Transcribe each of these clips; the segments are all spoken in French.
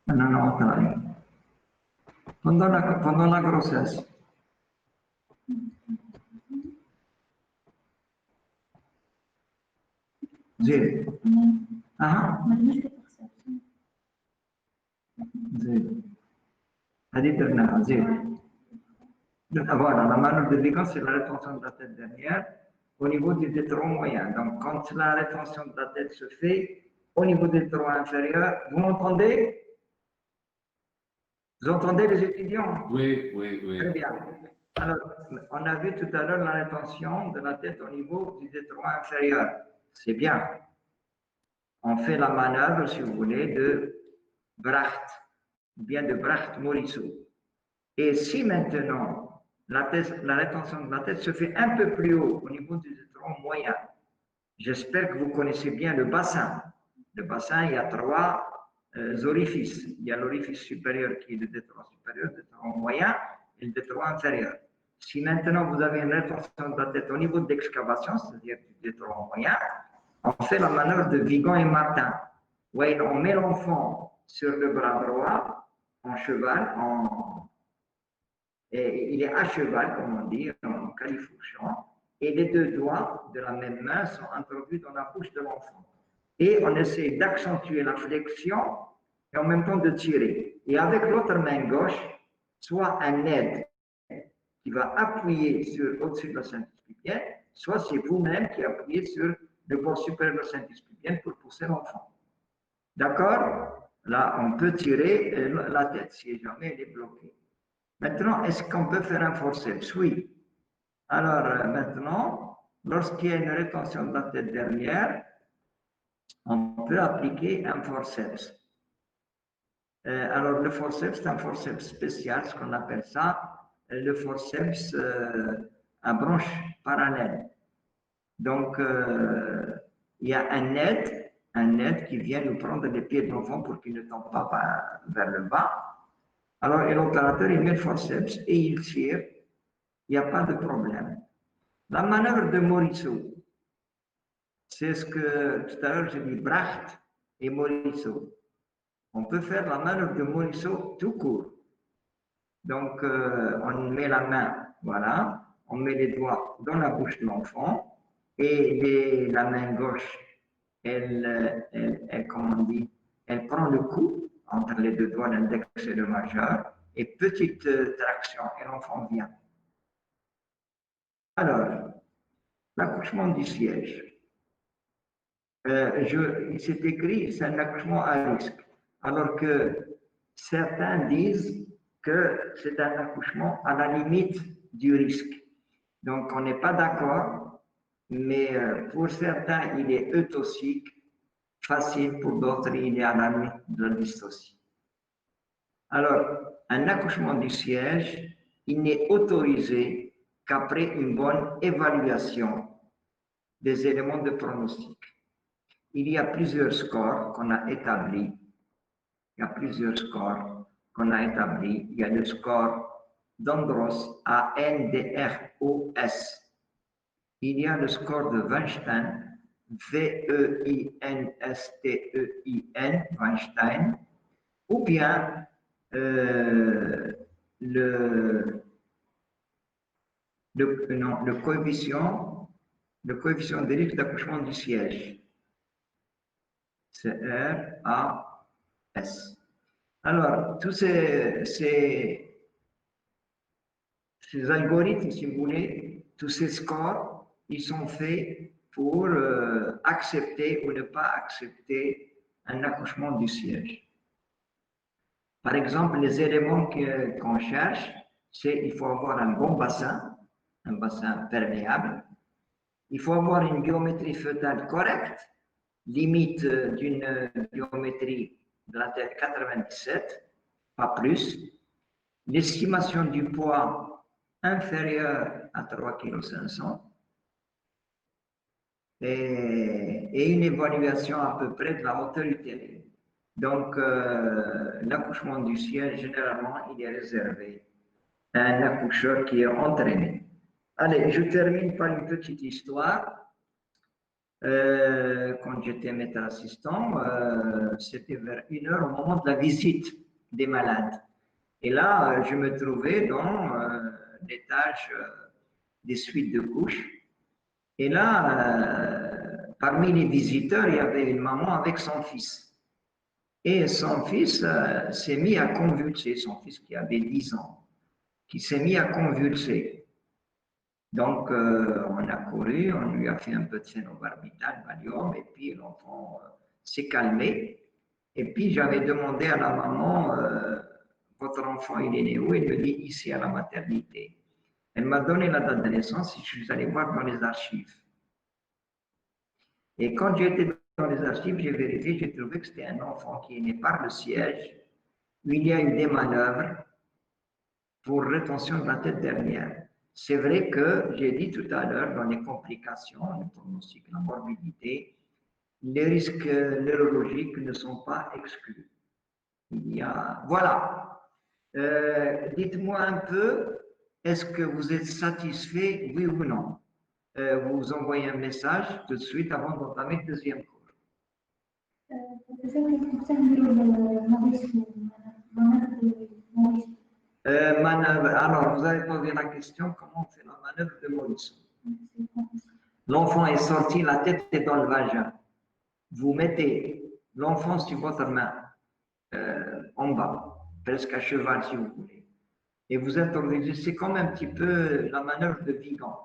Non, non, pendant la grossesse. زين زين هذه درناها زين. Voilà, la manœuvre de Vigan, c'est la rétention de la tête dernière au niveau du tétron moyen. Donc, quand la rétention de la tête se fait au niveau du tétron inférieur, vous m'entendez? Vous entendez les étudiants? Oui, oui, oui. Très bien. Alors, on a vu tout à l'heure la rétention de la tête au niveau du tétron inférieur. C'est bien. On fait la manœuvre, si vous voulez, de Bracht, ou bien de Bracht-Morisot. Et si maintenant la rétention de la tête se fait un peu plus haut, au niveau du tétron moyen, j'espère que vous connaissez bien le bassin. Le bassin, il y a trois orifices. Il y a l'orifice supérieur qui est le tétron supérieur, le tétron moyen et le tétron inférieur. Si maintenant vous avez une rétention de la tête au niveau de l'excavation, c'est-à-dire du tétron moyen, on fait la manœuvre de Vigan et Martin. Oui, on met l'enfant sur le bras droit, en cheval, et il est à cheval, comme on dit, en califourchon, et les deux doigts de la même main sont introduits dans la bouche de l'enfant. Et on essaie d'accentuer la flexion et en même temps de tirer. Et avec l'autre main gauche, soit un aide qui va appuyer sur au-dessus de la ceinture pubienne, soit c'est vous-même qui appuyez sur le bord supérieur de la ceinture pubienne pour pousser l'enfant. D'accord? Là, on peut tirer la tête si jamais elle est bloquée. Maintenant, est-ce qu'on peut faire un forceps? Oui. Alors, maintenant, lorsqu'il y a une rétention de la tête dernière, on peut appliquer un forceps. Alors, le forceps, c'est un forceps spécial, ce qu'on appelle ça, le forceps à branche parallèle. Donc, il y a un aide qui vient nous prendre les pieds de l'enfant pour qu'il ne tombe pas vers le bas. Alors, l'opérateur, il met le forceps et il tire. Il n'y a pas de problème. La manœuvre de Morisot, c'est ce que tout à l'heure j'ai dit, Bracht et Morisot. On peut faire la manœuvre de Morisot tout court. Donc, on met la main, voilà, on met les doigts dans la bouche de l'enfant et la main gauche, comment on dit, elle prend le coup entre les deux doigts, l'index et le majeur, et petite traction, et l'enfant vient. Alors, l'accouchement du siège. Il s'est écrit, c'est un accouchement à risque, alors que certains disent que c'est un accouchement à la limite du risque. Donc, on n'est pas d'accord, mais pour certains, il est eutocique, facile, pour d'autres, il est à la limite de la dystocie. Alors, un accouchement du siège, il n'est autorisé qu'après une bonne évaluation des éléments de pronostic. Il y a plusieurs scores qu'on a établis. Il y a plusieurs scores qu'on a établis. Il y a le score d'Andros, A-N-D-R-O-S. Il y a le score de Weinstein, V-E-I-N-S-T-E-I-N, Weinstein, ou bien le coefficient de risque d'accouchement du siège. C'est R-A-S. Alors, tous ces algorithmes, si vous voulez, tous ces scores, ils sont faits pour accepter ou ne pas accepter un accouchement du siège. Par exemple, les éléments qu'on cherche, c'est qu'il faut avoir un bon bassin, un bassin perméable. Il faut avoir une biométrie fœtale correcte, limite d'une biométrie de la tête 97, pas plus. L'estimation du poids inférieur à 3,5 kg et une évaluation à peu près de la hauteur utérine. Donc, l'accouchement du siège, généralement, il est réservé à un accoucheur qui est entraîné. Allez, je termine par une petite histoire. Quand j'étais maître assistant, c'était vers 1 heure au moment de la visite des malades. Et là, je me trouvais dans l'étage des suites de couches. Et là, parmi les visiteurs, il y avait une maman avec son fils. Et son fils s'est mis à convulser, son fils qui avait 10 ans, qui s'est mis à convulser. Donc, on a couru, on lui a fait un peu de phénobarbital, Valium, et puis l'enfant s'est calmé. Et puis, j'avais demandé à la maman, votre enfant, il est né où? Elle me dit, ici à la maternité. Elle m'a donné la date de naissance et je suis allé voir dans les archives. Et quand j'étais dans les archives, j'ai vérifié, j'ai trouvé que c'était un enfant qui est né par le siège, où il y a eu des manœuvres pour rétention de la tête dernière. C'est vrai que j'ai dit tout à l'heure, dans les complications, le pronostic, la morbidité, les risques neurologiques ne sont pas exclus. Il y a... Voilà. Dites-moi un peu, est-ce que vous êtes satisfait, oui ou non? Vous envoyez un message tout de suite avant d'entamer le deuxième cours. Manœuvre. Alors, vous avez posé la question, comment on fait la manœuvre de Morisson? L'enfant est sorti, la tête est dans le vagin. Vous mettez l'enfant sur votre main, en bas, presque à cheval si vous voulez. Et vous introduisez, c'est comme un petit peu la manœuvre de Vigan.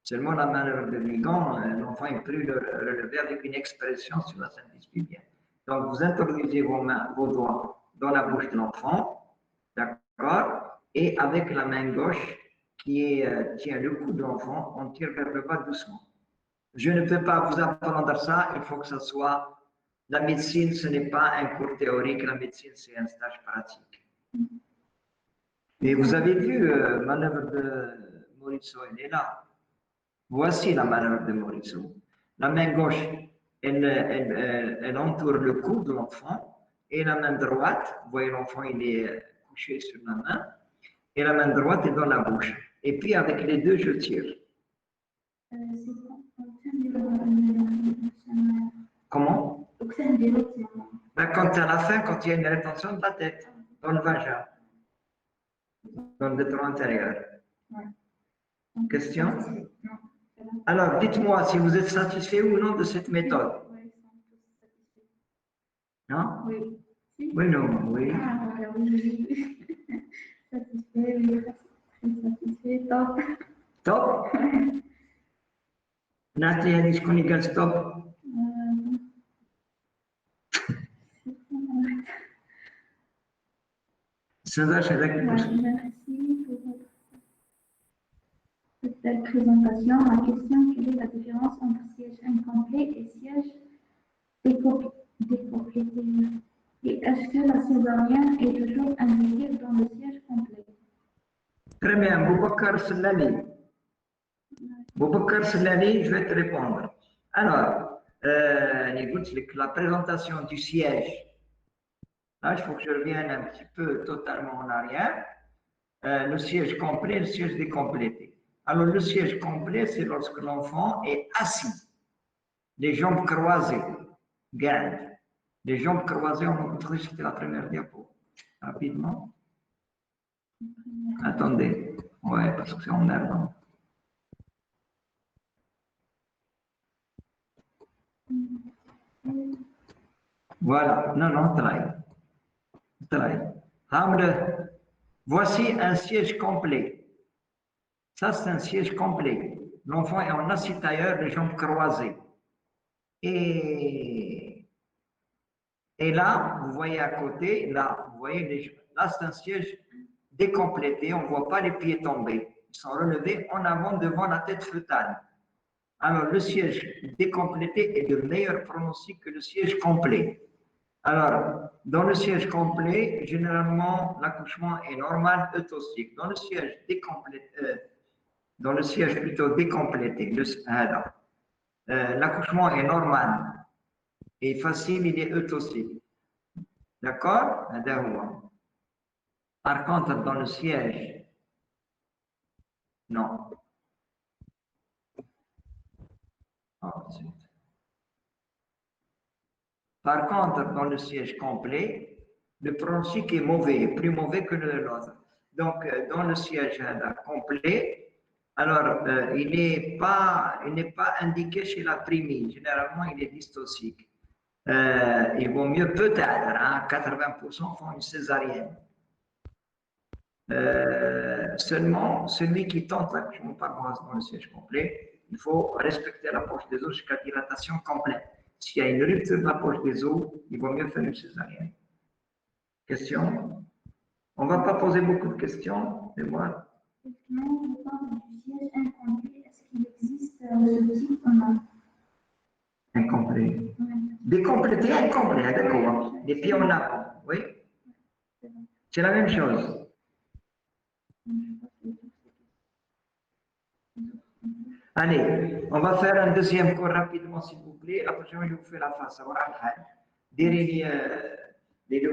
Seulement la manœuvre de Vigan, l'enfant est plus relevé avec une expression sur la synthétique pubienne. Donc vous introduisez vos mains, vos doigts dans la bouche de l'enfant, d'accord? Et avec la main gauche qui tient le cou de l'enfant, on tire vers le bas doucement. Je ne peux pas vous apprendre ça, il faut que ce soit... La médecine, ce n'est pas un cours théorique, la médecine, c'est un stage pratique. Et vous avez vu manœuvre de Morisot, elle est là. Voici la manœuvre de Morisot. La main gauche, elle entoure le cou de l'enfant, et la main droite, vous voyez l'enfant, il est couché sur la main, et la main droite est dans la bouche. Et puis avec les deux, je tire. Comment? Quand à la fin, quand il y a une rétention de la tête, dans le vagin, dans le détroit intérieur. Question? Alors, dites-moi si vous êtes satisfait ou non de cette méthode. Non? Oui. Oui, non, oui. Satisfait, oui. Satisfait, top. Top? Nathalie, est-ce qu'on égale stop? Ça va, c'est d'accord. Merci pour cette belle présentation. Ma question, quelle est la différence entre siège incomplet et siège décomplété? Et est-ce que la césarienne est toujours indiquée dans le siège complet? Très bien, Boubacar Sellali. Boubacar Sellali, je vais te répondre. Alors, la présentation du siège. Là, il faut que je revienne un petit peu totalement en arrière. Le siège complet, le siège décomplété. Alors, le siège complet, c'est lorsque l'enfant est assis, les jambes croisées, garde. Les jambes croisées, on a montré, c'était la première diapo. Rapidement. Attendez. Ouais, parce que c'est emmerdant. Voilà. Non, non, travaille. Voici un siège complet. Ça, c'est un siège complet. L'enfant est en assis tailleur, les jambes croisées. Et là, vous voyez à côté, là, vous voyez, là, c'est un siège décomplété. On ne voit pas les pieds tomber. Ils sont relevés en avant devant la tête fœtale. Alors, le siège décomplété est de meilleur pronostic que le siège complet. Alors, dans le siège complet, généralement, l'accouchement est normal, eutostique. Dans le siège plutôt décomplété, l'accouchement est normal et facile, il est eutostique. D'accord? Par contre, dans le siège, non. Ensuite. Par contre, dans le siège complet, le pronostic est mauvais, plus mauvais que l'autre. Donc, dans le siège complet, alors il n'est pas indiqué chez la primie. Généralement, il est dystocique. Il vaut mieux peut-être, 80% font une césarienne. Seulement, celui qui tente l'accouchement par voie dans le siège complet, il faut respecter la poche des os jusqu'à dilatation complète. S'il y a une rupture de la poche des os, il vaut mieux faire une césarienne. Question? On ne va pas poser beaucoup de questions, mais voilà. Effectivement, je parle du siège incomplet. Est-ce qu'il existe ce type ou non? Incomplet. Oui. Décomplété, incomplet, d'accord. Les pieds en avant, oui. C'est la même chose. Allez, on va faire un deuxième cours rapidement, s'il vous plaît. La prochaine fois, je vous fais la face. Direz les